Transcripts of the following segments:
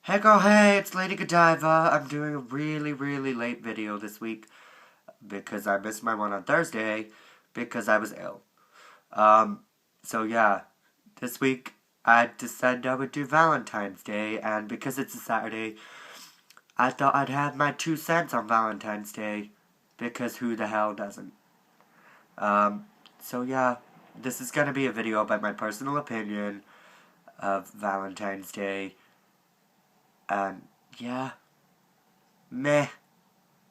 Hey girl, hey, it's Lady Godiva. I'm doing a really late video this week because I missed my one on Thursday because I was ill. Um, so yeah, this week I decided I would do Valentine's Day, and because it's a Saturday, I thought I'd have my 2 cents on Valentine's Day because who the hell doesn't? Um, so yeah, this is gonna be a video about my personal opinion of Valentine's Day, and yeah, meh.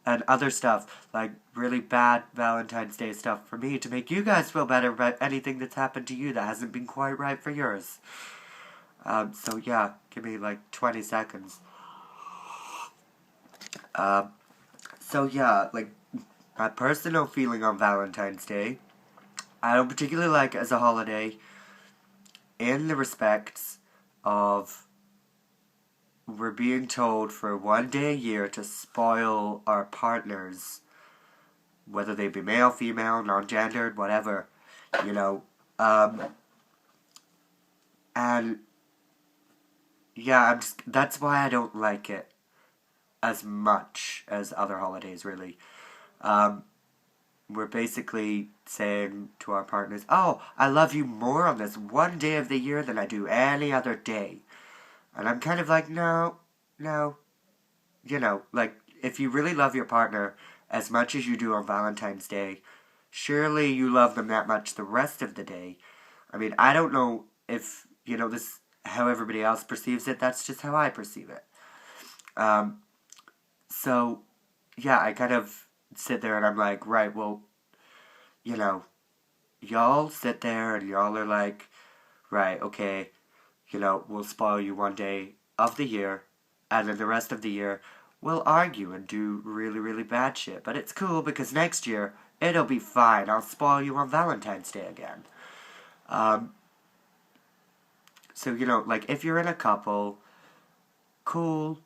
And other stuff, like really bad Valentine's Day stuff for me to make you guys feel better about anything that's happened to you that hasn't been quite right for yours. So yeah, give me like 20 seconds. Um, so yeah, like my personal feeling on Valentine's Day, I don't particularly like it as a holiday in the respects of we're being told for one day a year to spoil our partners, whether they be male, female, non-gendered, whatever, you know. Um, and yeah, that's why I don't like it as much as other holidays, really. Um, we're basically saying to our partners, oh, I love you more on this one day of the year than I do any other day. And I'm kind of like, no, no. Like, if you really love your partner as much as you do on Valentine's Day, surely you love them that much the rest of the day. I mean, I don't know if, this how everybody else perceives it. That's just how I perceive it. Um, so, yeah, I kind of sit there and I'm like, right, well, you know, y'all sit there and y'all are like, right, okay, we'll spoil you one day of the year, and then the rest of the year, we'll argue and do really bad shit. But it's cool because next year, it'll be fine. I'll spoil you on Valentine's Day again. Um, so, like, if you're in a couple, cool,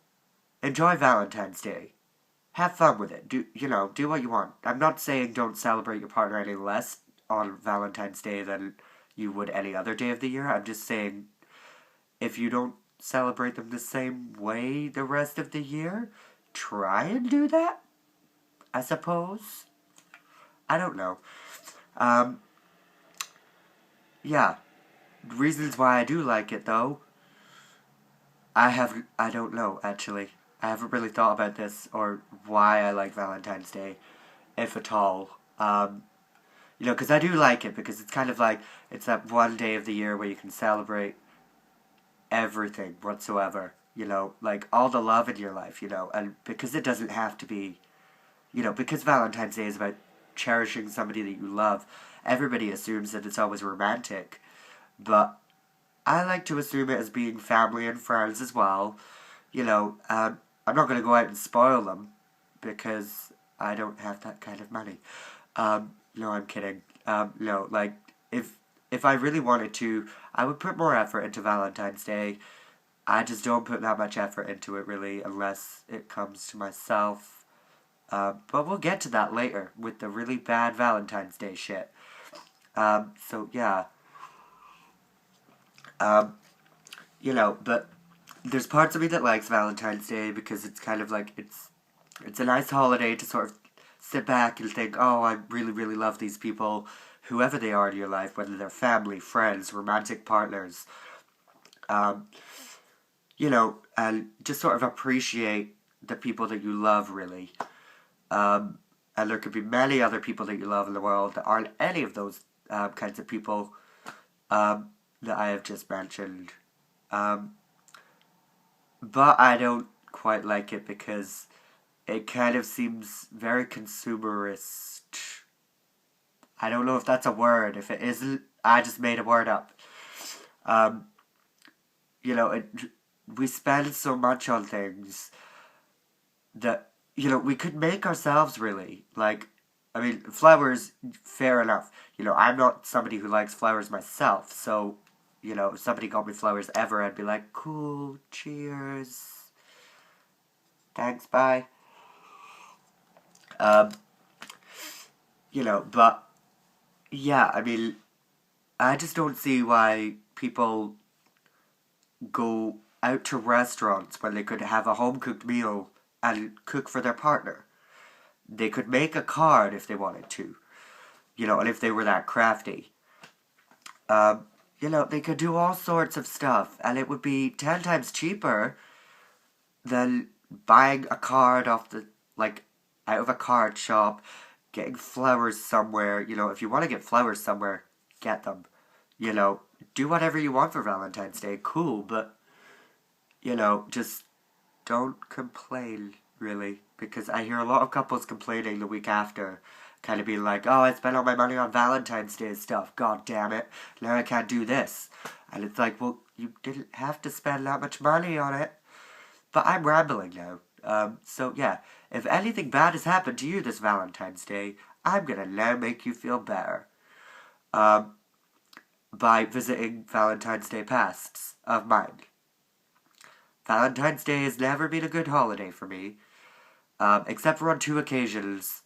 enjoy Valentine's Day. Have fun with it. Do what you want. I'm not saying don't celebrate your partner any less on Valentine's Day than you would any other day of the year. I'm just saying if you don't celebrate them the same way the rest of the year, try and do that, I suppose. I don't know. Um, yeah. Reasons why I do like it, though, I don't know, actually. I haven't really thought about this or why I like Valentine's Day, if at all. Because I do like it because it's kind of like, it's that one day of the year where you can celebrate everything whatsoever, like all the love in your life, and because it doesn't have to be, because Valentine's Day is about cherishing somebody that you love, everybody assumes that it's always romantic, but I like to assume it as being family and friends as well, I'm not going to go out and spoil them because I don't have that kind of money. No, I'm kidding. No, like, if I really wanted to, I would put more effort into Valentine's Day. I just don't put that much effort into it, really, unless it comes to myself. But we'll get to that later with the really bad Valentine's Day shit. So, yeah. Um, but there's parts of me that likes Valentine's Day because it's kind of like, it's a nice holiday to sort of sit back and think, oh, I really love these people, whoever they are in your life, whether they're family, friends, romantic partners, um, and just sort of appreciate the people that you love, really. Um, and there could be many other people that you love in the world that aren't any of those kinds of people that I have just mentioned. Um, but I don't quite like it because it kind of seems very consumerist. I don't know if that's a word. If it isn't, I just made a word up. Um, it, we spend so much on things that, we could make ourselves really. Like, I mean, flowers, fair enough. I'm not somebody who likes flowers myself, so, if somebody got me flowers ever, I'd be like, cool, cheers, thanks, bye. Um, but yeah, I mean, I just don't see why people go. out to restaurants when they could have a home-cooked meal and cook for their partner. They could make a card if they wanted to, and if they were that crafty. They could do all sorts of stuff, and it would be 10 times cheaper than buying a card out of a card shop, getting flowers somewhere. If you want to get flowers somewhere, get them. Do whatever you want for Valentine's Day, cool, but, just don't complain, really, because I hear a lot of couples complaining the week after, kind of being like, oh, I spent all my money on Valentine's Day stuff, god damn it, now I can't do this. And it's like, well, you didn't have to spend that much money on it. But I'm rambling now. So yeah, if anything bad has happened to you this Valentine's Day, I'm gonna now make you feel better. By visiting Valentine's Day pasts of mine. Valentine's Day has never been a good holiday for me. Except for on 2 occasions.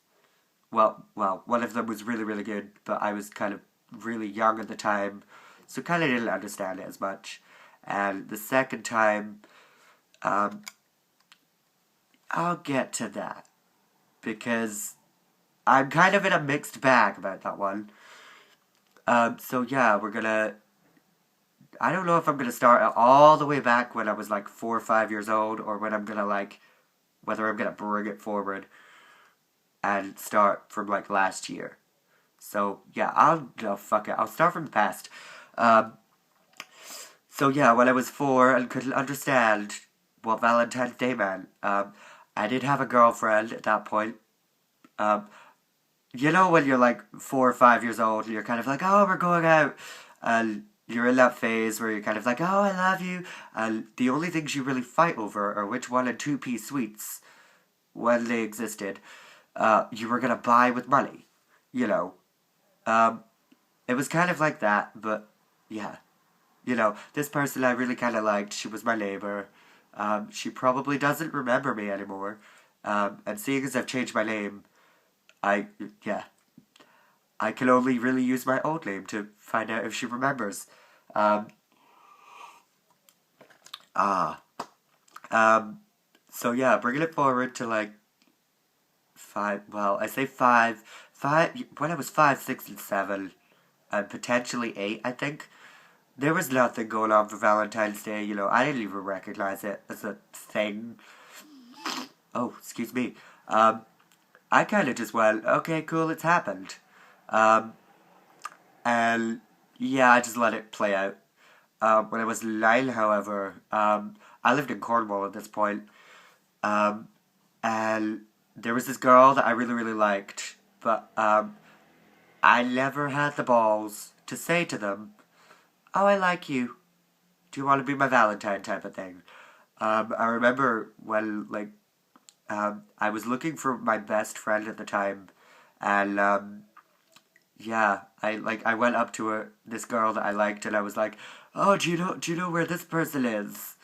Well, one of them was really, really good, but I was kind of really young at the time, so kind of didn't understand it as much. And the second time, I'll get to that, because I'm kind of in a mixed bag about that one. So yeah, I don't know if I'm gonna start all the way back when I was like 4 or 5 years old, or when whether I'm gonna bring it forward and start from like last year. So yeah, fuck it, I'll start from the past. So yeah, when I was 4 and couldn't understand what Valentine's Day meant, I did have a girlfriend at that point. When you're like 4 or 5 years old and you're kind of like, oh, we're going out, and you're in that phase where you're kind of like, oh, I love you, and the only things you really fight over are which 1 and 2-piece sweets, when they existed, you were gonna buy with money. It was kind of like that, but yeah. This person I really kind of liked, she was my neighbor. She probably doesn't remember me anymore. And seeing as I've changed my name, I can only really use my old name to find out if she remembers. So yeah, bringing it forward to like 5, well, I say 5, when I was 5, 6, and 7, and potentially 8, I think, there was nothing going on for Valentine's Day, I didn't even recognize it as a thing. Oh, excuse me. I kind of just went, okay, cool, it's happened. And yeah, I just let it play out. When I was 9, however, I lived in Cornwall at this point, and there was this girl that I really, really liked, but I never had the balls to say to them, oh, I like you, do you want to be my Valentine, type of thing. I remember when, I was looking for my best friend at the time, and, I went up to this girl that I liked, and I was like, oh, do you know where this person is?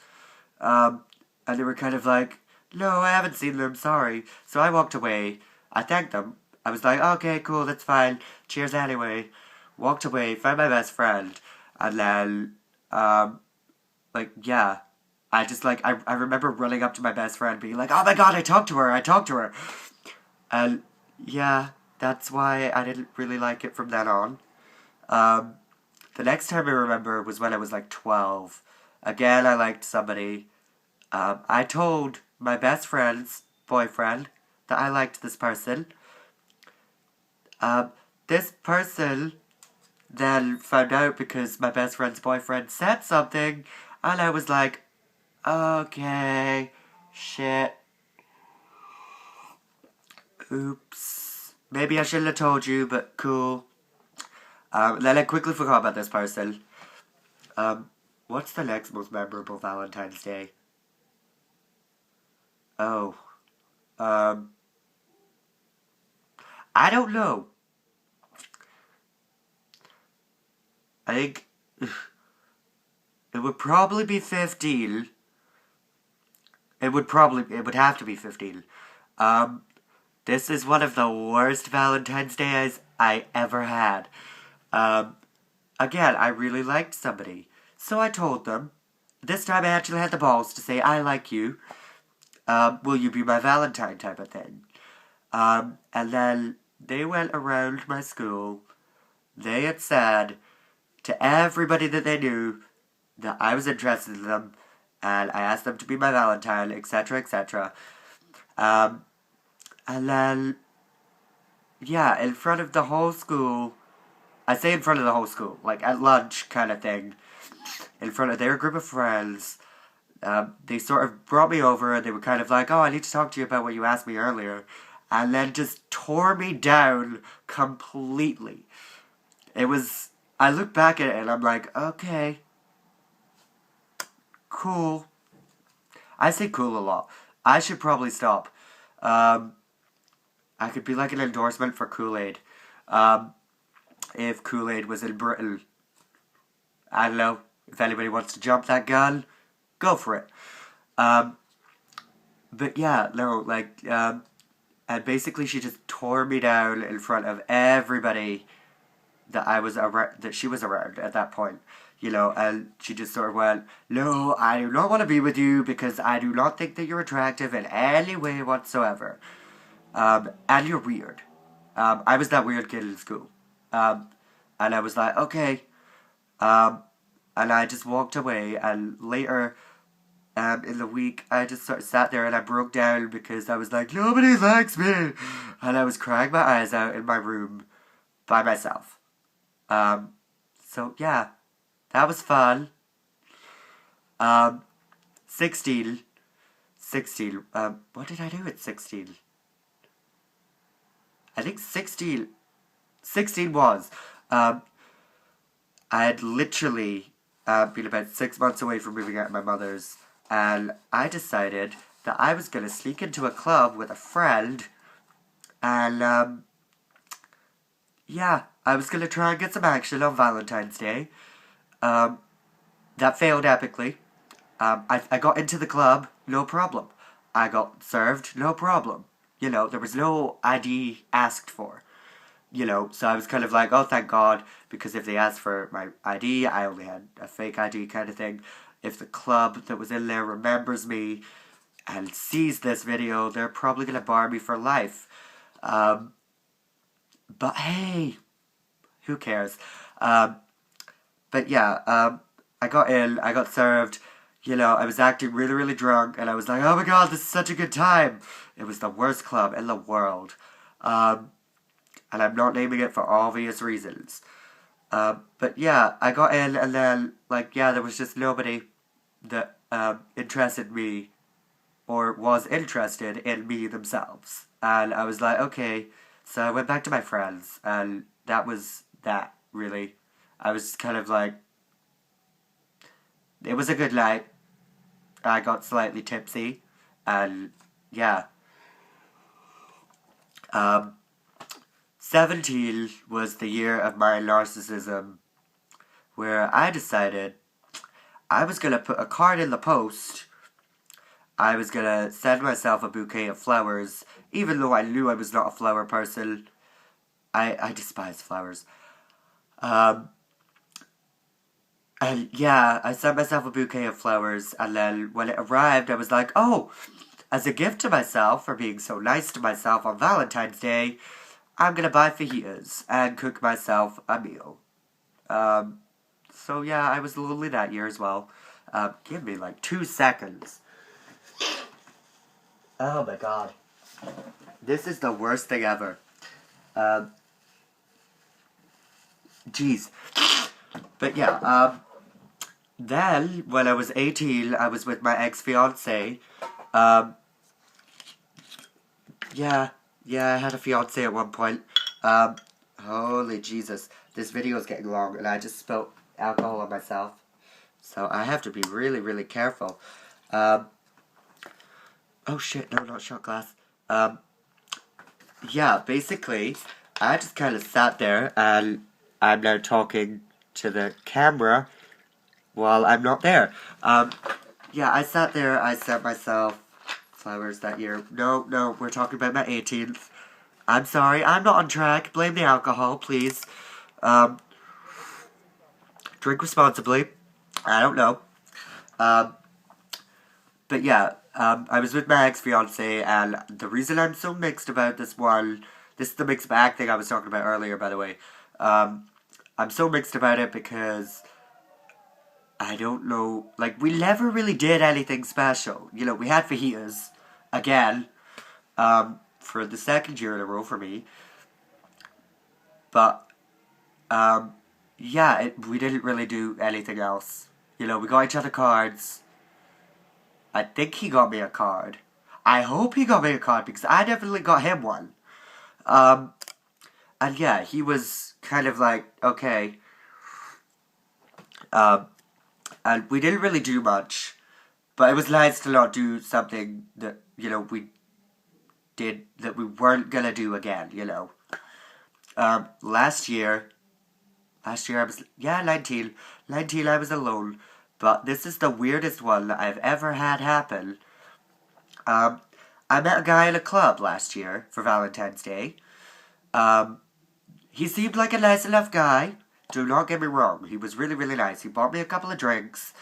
And they were kind of like, no, I haven't seen them, sorry. So I walked away, I thanked them, I was like, okay, cool, that's fine, cheers anyway. Walked away, found my best friend, and then, I just, I remember running up to my best friend being like, oh my god, I talked to her. And, yeah, that's why I didn't really like it from then on. The next time I remember was when I was, 12. Again, I liked somebody. I told my best friend's boyfriend that I liked this person. This person then found out because my best friend's boyfriend said something, and I was like, okay, shit, oops, maybe I shouldn't have told you, but cool. Then I quickly forgot about this person. What's the next most memorable Valentine's Day? Oh, I don't know. I think it would probably be 15. It would have to be 15. This is one of the worst Valentine's Days I ever had. Again, I really liked somebody, so I told them, this time I actually had the balls to say, I like you. Will you be my Valentine type of thing? And then they went around my school. They had said to everybody that they knew that I was interested in them, and I asked them to be my Valentine, etc., etc. And then, yeah, in front of the whole school, I say in front of the whole school, like at lunch kind of thing, in front of their group of friends, they sort of brought me over and they were kind of like, oh, I need to talk to you about what you asked me earlier. And then just tore me down completely. It was, I look back at it and I'm like, okay, cool. I say cool a lot. I should probably stop. I could be like an endorsement for Kool-Aid. If Kool-Aid was in Britain. I don't know. If anybody wants to jump that gun, go for it. But yeah, no, like, and basically she just tore me down in front of everybody that I was around, that she was around at that point. You know, and she just sort of went, no, I do not want to be with you because I do not think that you're attractive in any way whatsoever. And you're weird. I was that weird kid in school. And I was like, okay. And I just walked away, and later in the week, I just sort of sat there and I broke down because I was like, nobody likes me! And I was crying my eyes out in my room by myself. So yeah, that was fun. 16. What did I do at 16? I think 16 was, I had literally been about 6 months away from moving out of my mother's, and I decided that I was going to sneak into a club with a friend, and, yeah, I was going to try and get some action on Valentine's Day. That failed epically. I got into the club, no problem. I got served, no problem. You know, there was no ID asked for. You know, so I was kind of like, oh, thank God, because if they asked for my ID, I only had a fake ID kind of thing. If the club that was in there remembers me and sees this video, they're probably going to bar me for life. But hey, who cares? But yeah, I got in, I got served. You know, I was acting really, really drunk, and I was like, oh my God, this is such a good time. It was the worst club in the world. And I'm not naming it for obvious reasons. But yeah, I got in, and then, like, yeah, there was just nobody that interested me or was interested in me themselves. And I was like, okay. So I went back to my friends, and that was that, really. I was kind of like, it was a good night. I got slightly tipsy, and yeah. 17 was the year of my narcissism, where I decided I was going to put a card in the post. I was going to send myself a bouquet of flowers, even though I knew I was not a flower person. I despise flowers. And yeah, I sent myself a bouquet of flowers, and then when it arrived, I was like, oh, as a gift to myself for being so nice to myself on Valentine's Day, I'm gonna buy fajitas and cook myself a meal. So yeah, I was lonely that year as well. Give me like 2 seconds. Oh my God. This is the worst thing ever. Jeez. But yeah, then, when I was 18, I was with my ex-fiancé. Yeah, I had a fiancé at one point. Holy Jesus. This video is getting long, and I just spilled alcohol on myself. So I have to be really, really careful. Oh shit, no, not shot glass. Yeah, basically, I just kind of sat there, and I'm now talking to the camera while I'm not there. Yeah, I sat there, I sent myself flowers that year. No, we're talking about my 18th. I'm sorry, I'm not on track. Blame the alcohol, please. Drink responsibly. I don't know. Um, but yeah, I was with my ex-fiance, and the reason I'm so mixed about this one, this is the mixed bag thing I was talking about earlier, by the way. I'm so mixed about it because I don't know, like, we never really did anything special. You know, we had fajitas, again, for the second year in a row for me. But, um, yeah, we didn't really do anything else. You know, we got each other cards. I think he got me a card. I hope he got me a card because I definitely got him one. Um, and yeah, he was kind of like, okay. Um, and we didn't really do much. But it was nice to not do something that, you know, we did, that we weren't gonna do again, you know. Last year I was, yeah, 19. 19, I was alone. But this is the weirdest one that I've ever had happen. Um, I met a guy in a club last year for Valentine's Day. Um, he seemed like a nice enough guy. Do not get me wrong. He was really, really nice. He bought me a couple of drinks,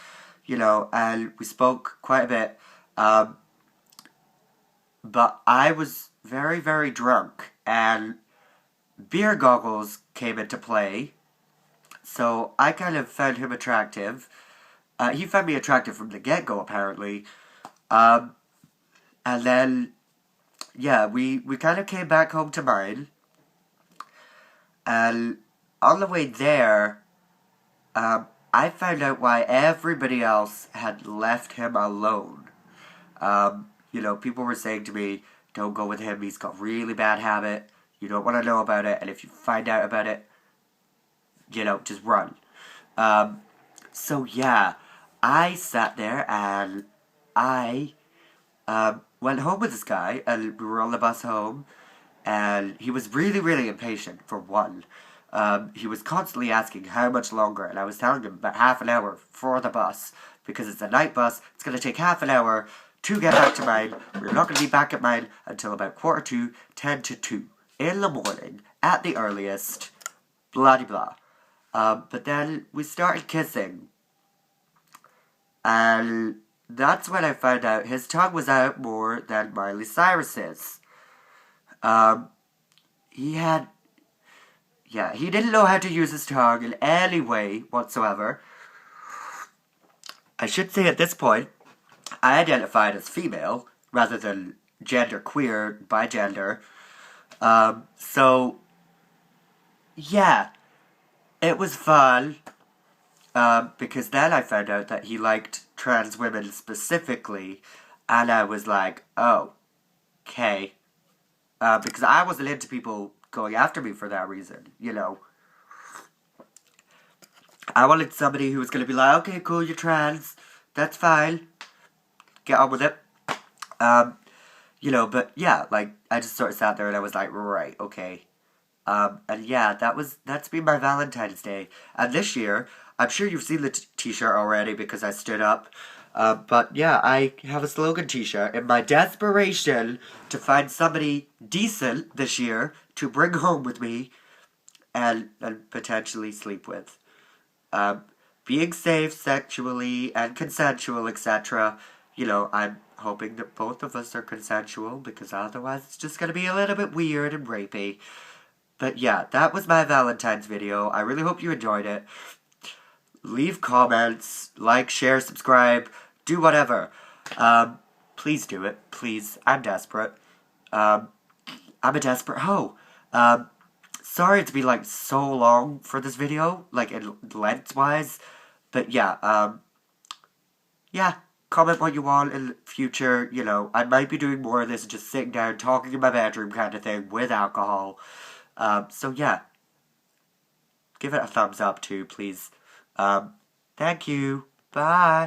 you know, and we spoke quite a bit. Um, but I was very, very drunk, and beer goggles came into play. So I kind of found him attractive. He found me attractive from the get-go, apparently. Um, and then, yeah, we kind of came back home to mine. And on the way there, I found out why everybody else had left him alone. You know, people were saying to me, don't go with him, he's got really bad habit. You don't want to know about it, and if you find out about it, you know, just run. So yeah, I sat there and I went home with this guy, and we were on the bus home, and he was really, really impatient, for one. He was constantly asking how much longer, and I was telling him about half an hour for the bus, because it's a night bus, it's going to take half an hour to get back to mine. We're not going to be back at mine until about 1:45, 10 to 2 in the morning, at the earliest, blah de blah. But then we started kissing, and that's when I found out his tongue was out more than Miley Cyrus's. Um, he had, yeah, he didn't know how to use his tongue in any way whatsoever. I should say at this point, I identified as female rather than gender queer, bigender. So, yeah, it was fun. Because then I found out that he liked trans women specifically, and I was like, oh, okay. Because I wasn't into people going after me for that reason, you know. I wanted somebody who was going to be like, okay, cool, you're trans, that's fine, get on with it. You know, but yeah, like, I just sort of sat there and I was like, right, okay. And yeah, that's been my Valentine's Day. And this year, I'm sure you've seen the t-shirt already because I stood up. But yeah, I have a slogan t-shirt. In my desperation to find somebody decent this year to bring home with me and potentially sleep with. Being safe sexually and consensual, etc. You know, I'm hoping that both of us are consensual because otherwise it's just going to be a little bit weird and rapey. But yeah, that was my Valentine's video. I really hope you enjoyed it. Leave comments, like, share, subscribe, do whatever. Please do it. Please. I'm desperate. I'm a desperate hoe. Sorry to be like so long for this video, like in lengthwise. But yeah, yeah. Comment what you want in the future, you know. I might be doing more of this, just sitting down, talking in my bedroom kind of thing, with alcohol. So yeah, give it a thumbs up too, please. Thank you. Bye.